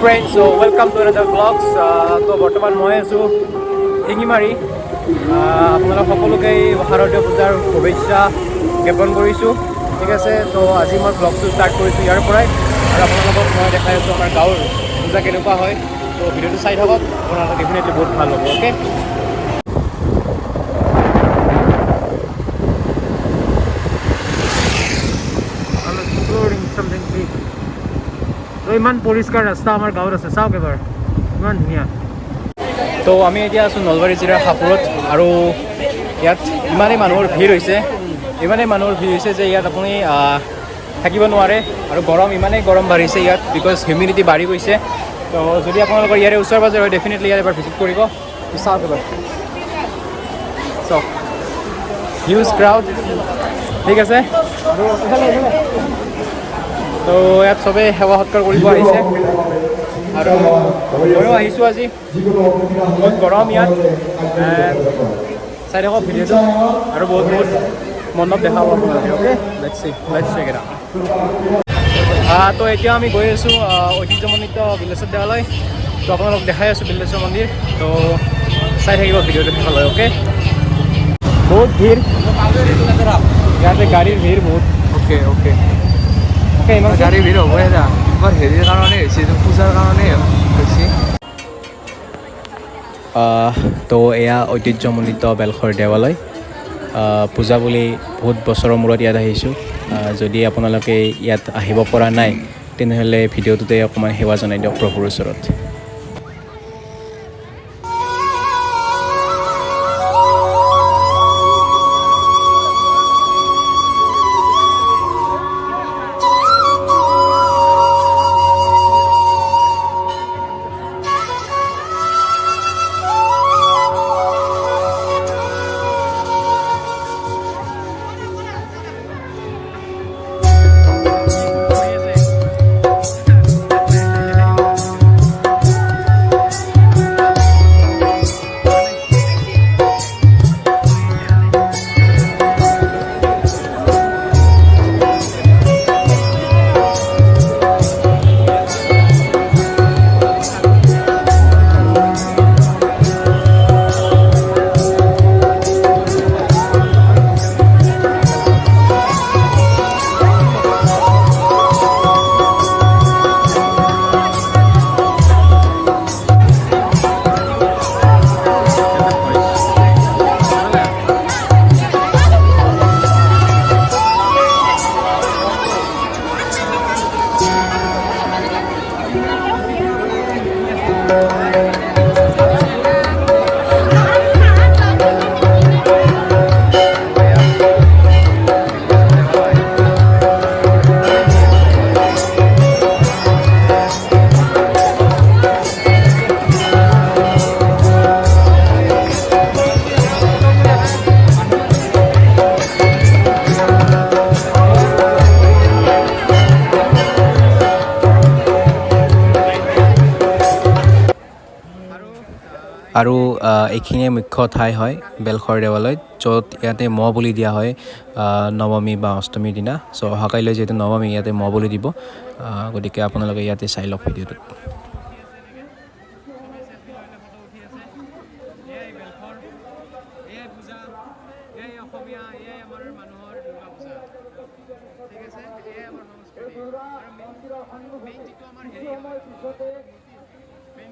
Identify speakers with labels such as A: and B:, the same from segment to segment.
A: friends, so welcome to another vlogs. So বৰ্তমান মই আছো হিঙিমাৰী আপোনালোক সকলোকে শাৰদীয় পূজাৰ শুভেচ্ছা জ্ঞাপন কৰিছোঁ ঠিক আছে তো আজি মই ব্লগটো ষ্টাৰ্ট কৰিছোঁ ইয়াৰ পৰাই আৰু আপোনালোকক মই দেখাই আছোঁ আমাৰ গাঁৱৰ পূজা কেনেকুৱা হয় তো ভিডিঅ'টো চাই থাকক আপোনালোক ডেফিনেটলি বহুত ভাল হ'ব ওকে তো ইমান পৰিষ্কাৰ ৰাস্তা আমাৰ গাঁৱত আছে চাওক এবাৰ ইমান ধুনীয়া তো আমি এতিয়া আছোঁ নলবাৰী জিলাৰ হাপুৰত আৰু ইয়াত ইমানেই মানুহৰ ভিৰ হৈছে যে ইয়াত আপুনি থাকিব নোৱাৰে আৰু ইমানেই গৰম বাঢ়িছে ইয়াত বিকজ হিউমিডিটি বাঢ়ি গৈছে তো যদি আপোনালোকৰ ইয়াৰে ওচৰ পাজৰে হয় ডেফিনেটলি ইয়াত এবাৰ ভিজিট কৰিব চাওক এবাৰ চাওক হিউজ ক্ৰাউড ঠিক আছে আৰু তো ইয়াত চবেই সেৱা সৎকাৰ কৰিব আহিছে আৰু ময়ো আহিছোঁ আজি বহুত গৰম ইয়াত চাই থাকক ভিডিঅ'টো আৰু বহুত মনত দেখাব আপোনালোকে okay let's check it out তো এতিয়া আমি গৈ আছোঁ ঐতিহ্যমণ্ডিত বিল্লেশ্বৰ দেৱালয় তো আপোনালোক দেখাই আছোঁ বিল্লেশ্বৰ মন্দিৰ তো চাই থাকিব ভিডিঅ'টো শেষলৈ অ'কে বহুত ভিৰ ইয়াতে গাড়ীৰ ভিৰ বহুত অ'কে ইমান গাড়ী ভিৰ হ'বই না তোমাৰ হেৰিৰ কাৰণে হৈছে পূজাৰ কাৰণে হৈছে তো এয়া ঐতিহ্যমণ্ডিত বেলশৰ দেৱালয় পূজা বুলি বহুত বছৰৰ মূৰত ইয়াত আহিছোঁ যদি আপোনালোকে ইয়াত আহিব পৰা নাই তেনেহ'লে ভিডিঅ'টোতে অকণমান সেৱা জনাই দিয়ক প্ৰভুৰ ওচৰত আৰু এইখিনিয়ে মুখ্য ঠাই হয় বেলশৰ দেৱালয়ত য'ত ইয়াতে মহ বলি দিয়া হয় নৱমী বা অষ্টমীৰ দিনা চ' অহাকাইলৈ যিহেতু নৱমী ইয়াতে মহ বলি দিব গতিকে আপোনালোকে ইয়াতে চাই লওক ভিডিঅ'টোত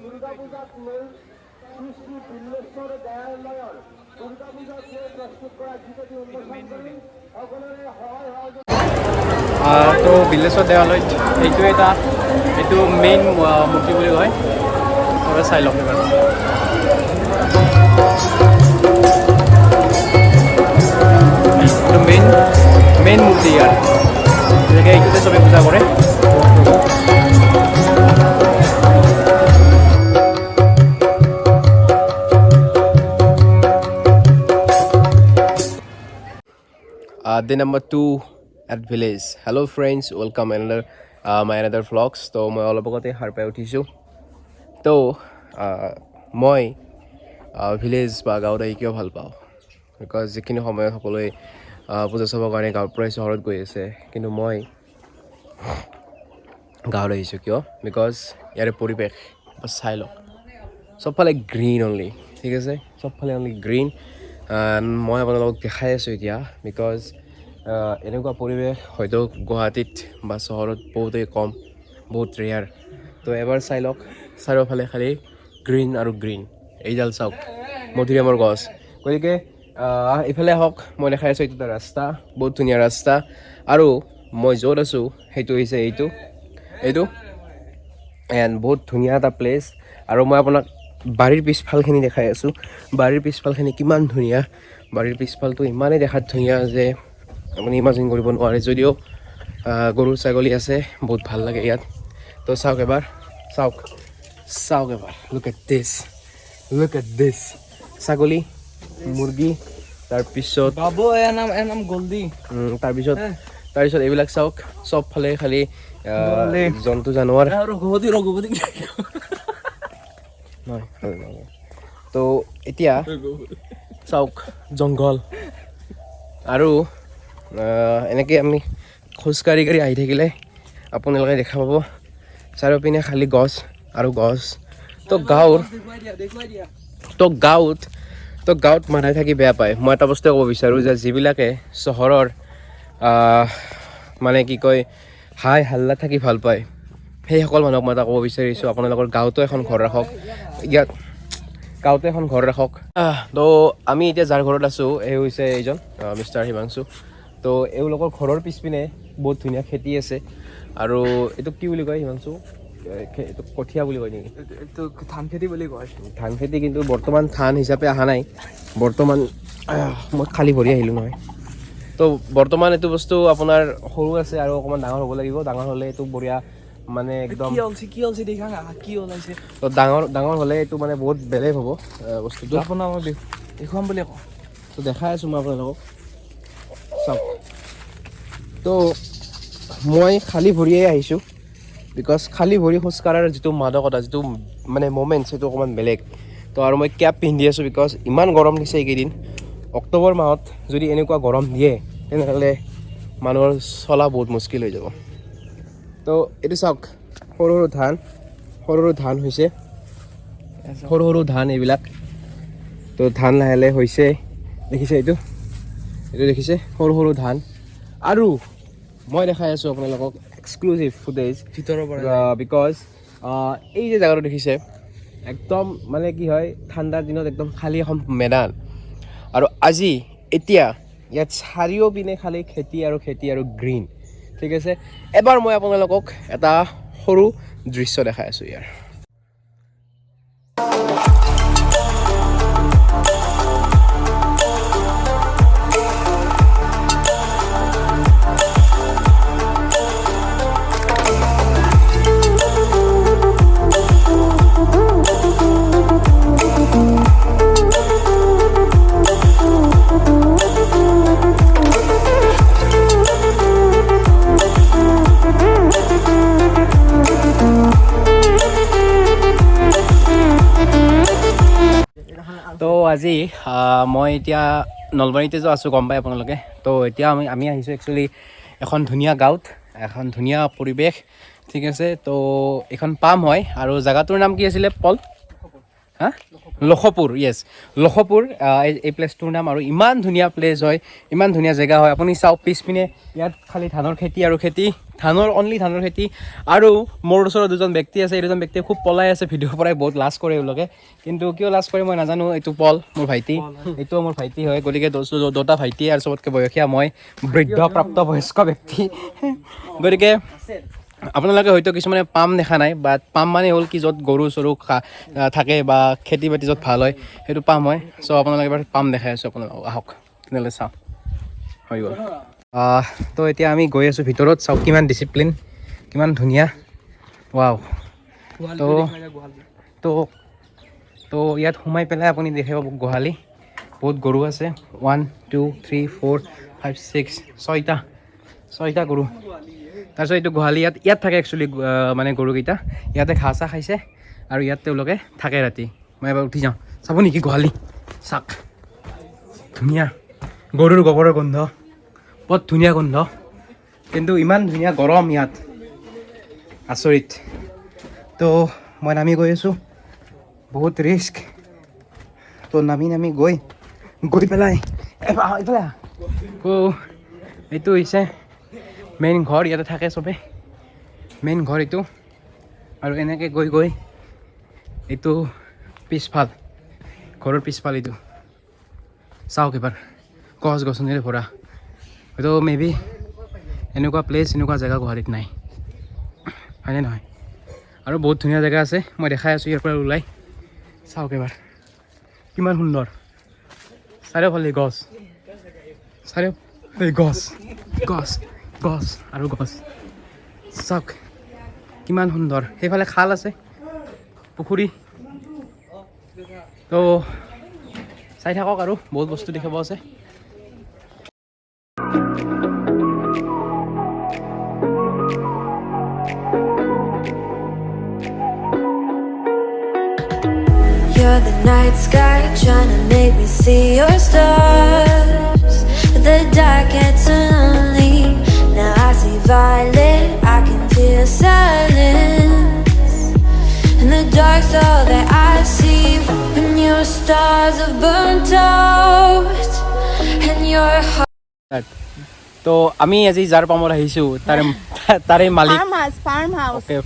B: দুৰ্গা পূজাক লৈ শ্ৰী বিল্লেশ্বৰ দেৱালয়ৰ দুৰ্গা পূজাক লৈ প্ৰস্তুত কৰা যিটো উন্মোচন কৰি সকলোৰে সহায়
A: তো বিল্লেশ্বৰ দেৱালয়ত এইটো মেইন মূৰ্তি বুলি কয় চাই লওক এবাৰ এইটো মেইন মূৰ্তি ইয়াৰ যেনেকৈ এইটোতে চবেই পূজা কৰে Day number 2 at village. Hello friends, welcome my another vlogs. তো মই অলপ আগতে সাৰ পাই উঠিছোঁ তো মই ভিলেজ বা গাঁৱত আহি কিয় ভাল পাওঁ বিকজ যিখিনি সময়ত সকলোৱে পূজা চাবৰ কাৰণে গাঁৱৰ পৰাই চহৰত গৈ আছে কিন্তু মই গাঁৱলৈ আহিছোঁ কিয় বিকজ ইয়াৰে পৰিৱেশ চাই লওক চবফালে গ্ৰীণ অনলি ঠিক আছে চবফালে অনলি গ্ৰীণ মই আপোনালোকক দেখাই আছোঁ এতিয়া বিকজ এনেকুৱা পৰিৱেশ হয়তো গুৱাহাটীত বা চহৰত বহুতেই কম বহুত ৰেয়াৰ তো এবাৰ চাই লওক চাৰিওফালে খালি গ্ৰীণ আৰু গ্ৰীণ এইডাল চাওক মধুৰিআমৰ গছ গতিকে ইফালে আহক মই দেখাই আছোঁ এইটো এটা ৰাস্তা বহুত ধুনীয়া ৰাস্তা আৰু মই য'ত আছোঁ সেইটো হৈছে এইটো এণ্ড বহুত ধুনীয়া এটা প্লেচ আৰু মই আপোনাক বাৰীৰ পিছফালখিনি দেখাই আছোঁ বাৰীৰ পিছফালখিনি কিমান ধুনীয়া বাৰীৰ পিছফালটো ইমানেই দেখাত ধুনীয়া যে আপুনি ইমাজিন কৰিব নোৱাৰে যদিও গৰু ছাগলী আছে বহুত ভাল লাগে ইয়াত তো চাওক এবাৰ চাওক এবাৰ লুক এট দিছ ছাগলী মুৰ্গী তাৰপিছত তাৰপিছত এইবিলাক চাওক চবফালে খালি জন্তু জানোৱাৰ তো এতিয়া চাওক জংঘল আৰু এনেকৈ আমি খোজকাঢ়ি আহি থাকিলে আপোনালোকে দেখা পাব চাৰিওপিনে খালি গছ আৰু গছ তো গাঁৱত মানুহে থাকি বেয়া পায় মই এটা বস্তুৱে ক'ব বিচাৰোঁ যে যিবিলাকে চহৰৰ মানে কি কয় হাই হাল্লা থাকি ভাল পায় সেইসকল মানুহক মই এটা ক'ব বিচাৰিছোঁ আপোনালোকৰ গাঁৱতো এখন ঘৰ ৰাখক ইয়াত তো আমি এতিয়া যাৰ ঘৰত আছোঁ এই হৈছে এইজন মিষ্টাৰ হিমাংশু তো এওঁলোকৰ ঘৰৰ পিছপিনে বহুত ধুনীয়া খেতি আছে আৰু এইটো কি বুলি কয় হিমাংশু এইটো কঠীয়া বুলি কয় নেকি এইটো ধান খেতি বুলি কয় ধান খেতি কিন্তু বৰ্তমান ধান হিচাপে অহা নাই বৰ্তমান মই খালী ভৰি আহিলোঁ নহয় তো বৰ্তমান এইটো বস্তু আপোনাৰ সৰু আছে আৰু অকণমান ডাঙৰ হ'ব লাগিব ডাঙৰ হ'লে এইটো বঢ়িয়া মানে একদম তো ডাঙৰ হ'লে এইটো মানে বহুত বেলেগ হ'ব বস্তুটো আপোনাৰ দেখুৱাম বুলি কওঁ তো দেখাই আছোঁ মই আপোনালোকক চাওক তো মই খালী ভৰিয়ে আহিছোঁ বিকজ খালী ভৰি খোজ কঢ়াৰ যিটো মাদকতা যিটো মানে মমেণ্টছ সেইটো অকণমান বেলেগ তো আৰু মই কেপ পিন্ধি আছোঁ বিকজ ইমান গৰম দিছে এইকেইদিন অক্টোবৰ মাহত যদি এনেকুৱা গৰম দিয়ে তেনেহ'লে মানুহৰ চলা বহুত মুস্কিল হৈ যাব তো এইটো চাওক সৰু ধান হৈছে সৰু ধান এইবিলাক তো ধান লাহে লাহে হৈছে দেখিছে এইটো দেখিছে সৰু ধান আৰু মই দেখাই আছোঁ আপোনালোকক এক্সক্লুজিভ ফুটেজ ভিতৰৰ পৰা বিকজ এই যে জেগাটো দেখিছে একদম মানে কি হয় ঠাণ্ডাৰ দিনত একদম খালী এখন মেদান আৰু আজি এতিয়া ইয়াত চাৰিওপিনে খালী খেতি আৰু গ্ৰীণ ঠিক আছে এবাৰ মই আপোনালোকক এটা সৰু দৃশ্য দেখাই আছোঁ ইয়াৰ তো আজি মই এতিয়া নলবাৰীতে যে আছোঁ গম পাই আপোনালোকে তো এতিয়া আমি আহিছোঁ একচুৱেলি এখন ধুনীয়া গাঁৱত এখন ধুনীয়া পৰিৱেশ ঠিক আছে তো এখন পাম হয় আৰু জেগাটোৰ নাম কি আছিলে পল হা লখপুৰ লখপুৰ এই প্লেচটোৰ নাম আৰু ইমান ধুনীয়া প্লেচ হয় ইমান ধুনীয়া জেগা হয় আপুনি চাওক পিছপিনে ইয়াত খালি ধানৰ খেতি অনলি ধানৰ খেতি আৰু মোৰ ওচৰত দুজন ব্যক্তি আছে এই দুজন ব্যক্তিয়ে খুব পলাই আছে ভিডিঅ'ৰ পৰাই বহুত লাজ কৰে এওঁলোকে কিন্তু কিয় লাজ কৰে মই নাজানো এইটো পল মোৰ ভাইটি এইটোও মোৰ ভাইটি হয় গতিকে দুটা ভাইটি আৰু চবতকৈ বয়সীয়া মই বৃদ্ধ প্ৰাপ্তবয়স্ক ব্যক্তি গতিকে আপোনালোকে হয়তো কিছুমানে পাম দেখা নাই বা পাম মানে হ'ল কি য'ত গৰু চৰু থাকে বা খেতি বাতি য'ত ভাল হয় সেইটো পাম হয় চ' আপোনালোকে এবাৰ পাম দেখাই আছোঁ আপোনালোক আহক তেনেহ'লে চাওঁ হৈ গ'ল তো এতিয়া আমি গৈ আছোঁ ভিতৰত চাওক কিমান ডিচিপ্লিন কিমান ধুনীয়া ৱাও তো ইয়াত সোমাই পেলাই আপুনি দেখি পাব গোহালি বহুত গৰু আছে 1 2 3 4 5 6 ছয়টা গৰু তাৰপিছত এইটো গোহালি ইয়াত থাকে একচুৱেলি মানে গৰুকেইটা ইয়াতে ঘাঁহ চাহ খাইছে আৰু ইয়াত তেওঁলোকে থাকে ৰাতি মই এবাৰ উঠি যাওঁ চাব নেকি গোহালি চাক ধুনীয়া গৰুৰ গোবৰৰ গোন্ধ বহুত ধুনীয়া গোন্ধ কিন্তু ইমান ধুনীয়া গৰম ইয়াত আচৰিত। তো মই নামি গৈ আছোঁ, বহুত ৰিস্ক। তো নামি গৈ পেলাই এইফালে এইটো হৈছে মেইন ঘৰ, ইয়াতে থাকে চবে, মেইন ঘৰ এইটো। আৰু এনেকৈ গৈ এইটো পিছফাল, ঘৰৰ পিছফাল এইটো চাওক এবাৰ, গছ গছনিৰে ভৰা। হয়তো মেবি এনেকুৱা প্লেচ, এনেকুৱা জেগা গুৱাহাটীত নাই, হয়নে নহয়? আৰু বহুত ধুনীয়া জেগা আছে, মই দেখাই আছোঁ ইয়াৰ পৰা ওলাই। চাওক এবাৰ কিমান সুন্দৰ, চাৰিওফালে গছ, চাৰিওফালে গছ গছ গছ আৰু গছ। চাওক কিমান সুন্দৰ, সেইফালে খাল আছে, পুখুৰী। তো চাই থাকক, আৰু বহুত বস্তু দেখাব আছে।
C: You're the night sky, trying to make me see your stars. But the dark gets so lonely. Now I see violet, I can feel silence. In the dark's all that I see. When your stars have burnt out, and your heart.
A: তো আমি আজি যাৰ পামত আহিছোঁ তাৰে মালিক,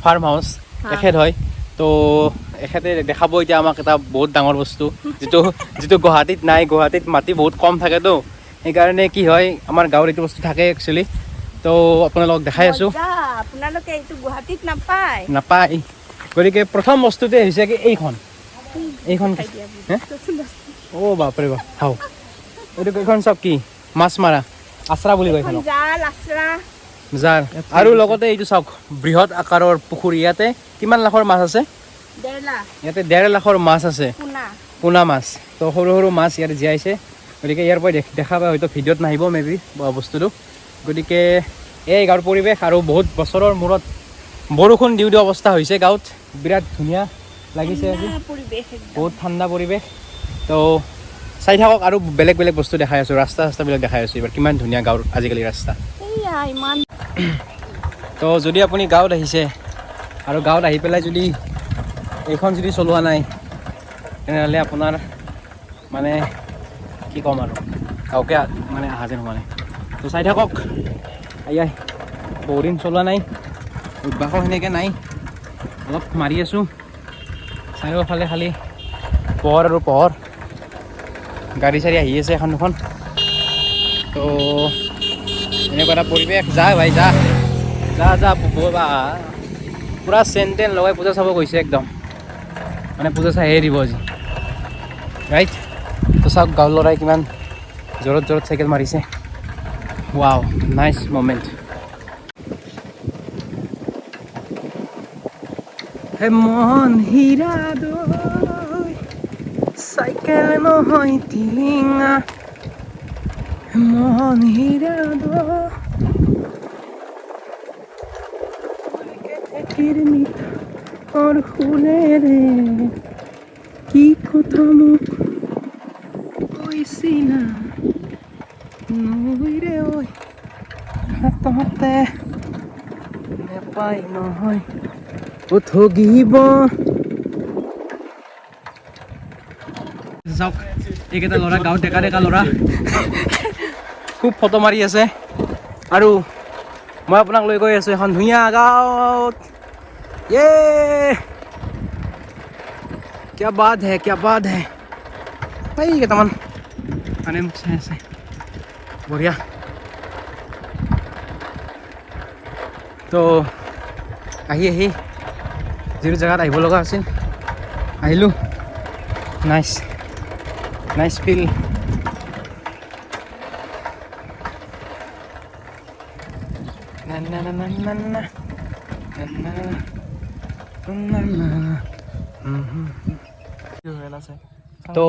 A: farm house এখেত হয়। তো এখেতে দেখাব এতিয়া আমাক এটা বহুত ডাঙৰ বস্তু, যিটো গুৱাহাটীত নাই। গুৱাহাটীত মাটি বহুত কম থাকেতো, সেইকাৰণে কি হয়, আমাৰ গাঁৱত এইটো বস্তু থাকে একচুৱেলি। তো আপোনালোকক দেখাই আছোঁ,
D: আপোনালোকে এইটো গুৱাহাটীত নাপায়।
A: গতিকে প্ৰথম বস্তুটোৱে হৈছে কি এইখন অ' বাপৰে বাপ, চাওক এইখন চাওক, কি মাছ মাৰা আচৰা বুলি কয়, জাল। আৰু লগতে এইটো চাওক, বৃহৎ আকাৰৰ পুখুৰী। ইয়াতে কিমান লাখৰ মাছ আছে?
D: 1.5 লাখ।
A: ইয়াতে 1.5 লাখৰ মাছ আছে, পোনা মাছ। তো সৰু সৰু মাছ ইয়াত জীয়াইছে। গতিকে ইয়াৰ পৰা দেখা পায়, হয়তো ভিডিঅ'ত নাহিব মেবি বস্তুটো। গতিকে এই গাঁৱৰ পৰিৱেশ, আৰু বহুত বছৰৰ মূৰত বৰষুণ দিওঁ অৱস্থা হৈছে গাঁৱত, বিৰাট ধুনীয়া লাগিছে আজি, বহুত ঠাণ্ডা পৰিৱেশ। তো চাই থাকক, আৰু বেলেগ বেলেগ বস্তু দেখাই আছোঁ, ৰাস্তাবিলাক দেখাই আছোঁ এইবাৰ, কিমান ধুনীয়া গাঁৱৰ আজিকালি ৰাস্তা। তো যদি আপুনি গাঁৱত আহিছে, আৰু গাঁৱত আহি পেলাই যদি এইখন যদি চলোৱা নাই, তেনেহ'লে আপোনাৰ মানে কি ক'ম আৰু, গাঁৱকে মানে অহা যেন হোৱা নাই। তো চাই থাকক, বহুত দিন চলোৱা নাই, অভ্যাসো সেনেকৈ নাই, অলপ মাৰি আছোঁ। চাৰিওফালে খালি পোহৰ আৰু পোহৰ, গাড়ী চাড়ী আহি আছে এখন দুখন। তো এনেকুৱা এটা পৰিৱেশ। যা ভাই যা, পূৰা চেন টেন লগাই পূজা চাব গৈছে একদম, মানে পূজা চাইহে দিব আজি, ৰাইট? তো চাওক গাঁৱৰ ল'ৰাই কিমান জোৰত চাইকেল মাৰিছে। Wow, nice moment. হে মন হীৰা দৈ, চাইকেল নহয় টিলিঙা, মন হীৰা দৈ, মিঠাৰ শুনেৰে কি কথা মোক কৈছিলা, নৈৰে ঐ তহঁতে নেপাই নহয় ঠগিব। যাওক, এইকেইটা ল'ৰা গাঁৱত ডেকা ল'ৰা খুব ফটো মাৰি আছে। আৰু মই আপোনাক লৈ গৈ আছোঁ এখন ধুনীয়া গাঁৱত। क्या बात है কেইটামান মানে মোক চাই আছে, বঢ়িয়া। তো আহি যিটো জেগাত আহিব লগা আছিল আহিলোঁ। Nice feel. তো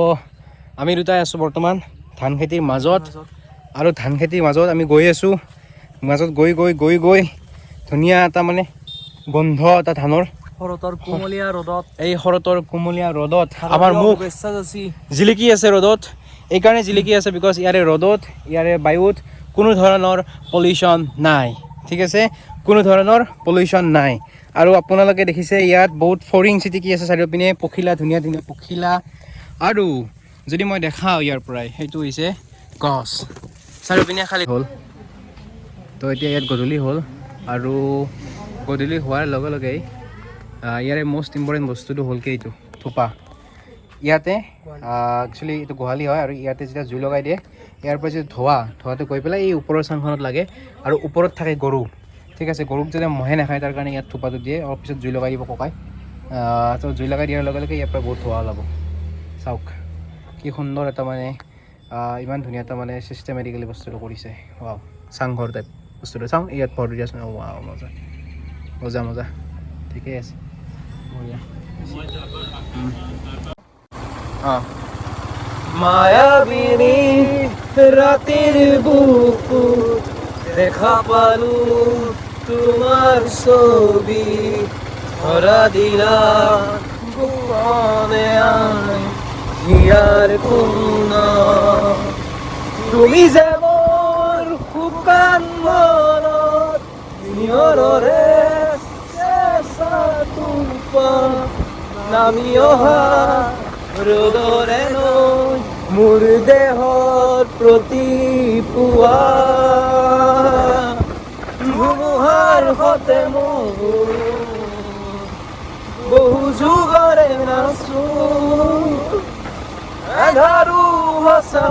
A: আমি দুটাই আছোঁ বৰ্তমান ধান খেতিৰ মাজত, আৰু ধান খেতিৰ মাজত আমি গৈ আছোঁ। মাজত গৈ ধুনীয়া এটা মানে গোন্ধ এটা ধানৰ, এই শৰতৰ কুমলীয়া ৰ'দত আমাৰ মুখ জিলিকি আছে ৰ'দত। এইকাৰণে জিলিকি আছে বিকজ ইয়াৰে ৰ'দত, ইয়াৰে বায়ুত কোনো ধৰণৰ পলিউশ্যন নাই, ঠিক আছে? কোনো ধৰণৰ পলিউশ্যন নাই। আৰু আপোনালোকে দেখিছে ইয়াত বহুত ফৰিং চিটিকি আছে চাৰিওপিনে পখিলা ধুনীয়া ধুনীয়া পখিলা আৰু যদি মই দেখাওঁ ইয়াৰ পৰাই সেইটো হৈছে গছ চাৰিওপিনে খালী হ'ল তো এতিয়া ইয়াত গধূলি হ'ল আৰু গধূলি হোৱাৰ লগে লগেই ইয়াৰে মষ্ট ইম্পৰ্টেণ্ট বস্তুটো হ'ল কি এইটো থোপা ইয়াতে একচুৱেলি এইটো গোহালি হয় আৰু ইয়াতে যেতিয়া জুই লগাই দিয়ে ইয়াৰ পৰা যেতিয়া ধোৱাটো গৈ পেলাই এই ওপৰৰ চাংখনত লাগে আৰু ওপৰত থাকে গৰু ঠিক আছে গৰুক যদি মহে নাখায় তাৰ কাৰণে ইয়াত থোপাটো দিয়ে অলপ পিছত জুই লগাই দিব ককাই তো জুই লগাই দিয়াৰ লগে লগে ইয়াৰ পৰা বহুত ধোঁৱা ওলাব চাওক কি সুন্দৰ এটা মানে ইমান ধুনীয়া এটা মানে চিষ্টেমেটিকেলি বস্তুটো কৰিছে ৱাও চাংঘৰ টাইপ বস্তুটো চাওঁ ইয়াত ভৰটো দিয়াচোন ৱাও মজা মজা মজা ঠিকেই আছে বঢ়িয়া মায়াবিনী রাতের বুকু দেখা পালু তোমার ছবি ধরা দিলা গোপনে হিয়ার কোনা তুমি যেমন শুকান মনত নিয়ৰৰে চেঁচা তুপা নামি অহা ৰ'দৰে নৈ মোৰ দেহৰ প্ৰতি পুৱা ধুমুহাৰ সতে মোৰ বহু যুগৰে নাচো এঘাৰো ভাষা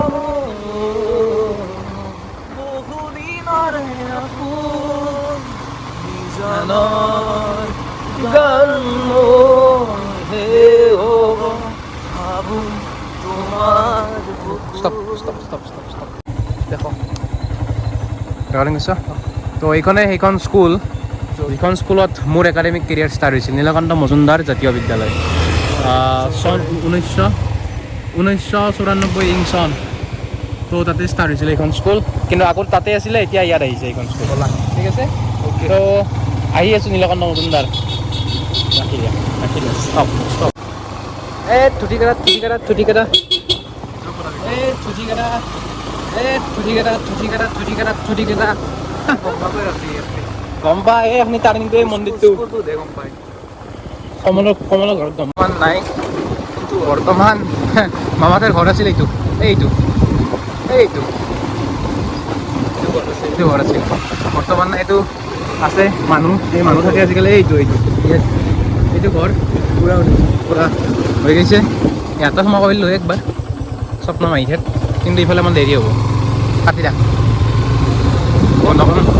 A: বহু দিনৰে আপোন নিজানৰ গান হে হ'ব ভাবো তোমাৰ ষ্টপ দেখো ৰেকৰ্ডিং কৰিছ তো এইখনে সেইখন স্কুল যিখন স্কুলত মোৰ একাডেমিক কেৰিয়াৰ ষ্টাৰ্ট হৈছিল নীলকান্ত মজুমদাৰ জাতীয় বিদ্যালয় চন 1994 চন তো তাতে ষ্টাৰ্ট হৈছিলে এইখন স্কুল কিন্তু আগত তাতে আছিলে এতিয়া ইয়াত আহিছে এইখন স্কুল ঠিক আছে তো আহি আছোঁ নীলকান্ত মজুমদাৰ ৰাখিলে ষ্টপ থুটি কাটা গম পাই আপুনি টাৰ্ণিংটো এই মন্দিৰটো কমলৰ ঘৰত গম পোৱা নাই কিন্তু বৰ্তমান মামাহঁতৰ ঘৰ আছিল এইটো ঘৰ আছিল বৰ্তমান এইটো আছে মানুহ এই মানুহ থাকে আজিকালি এইটো ঘৰ পুৰা হৈ গৈছে ইয়াতে সোমাব পাৰিলোঁ একবাৰ স্বপ্ন মাৰিছে কিন্তু ইফালে আমাৰ দেৰি হ'ব কাটি দা বন্ধ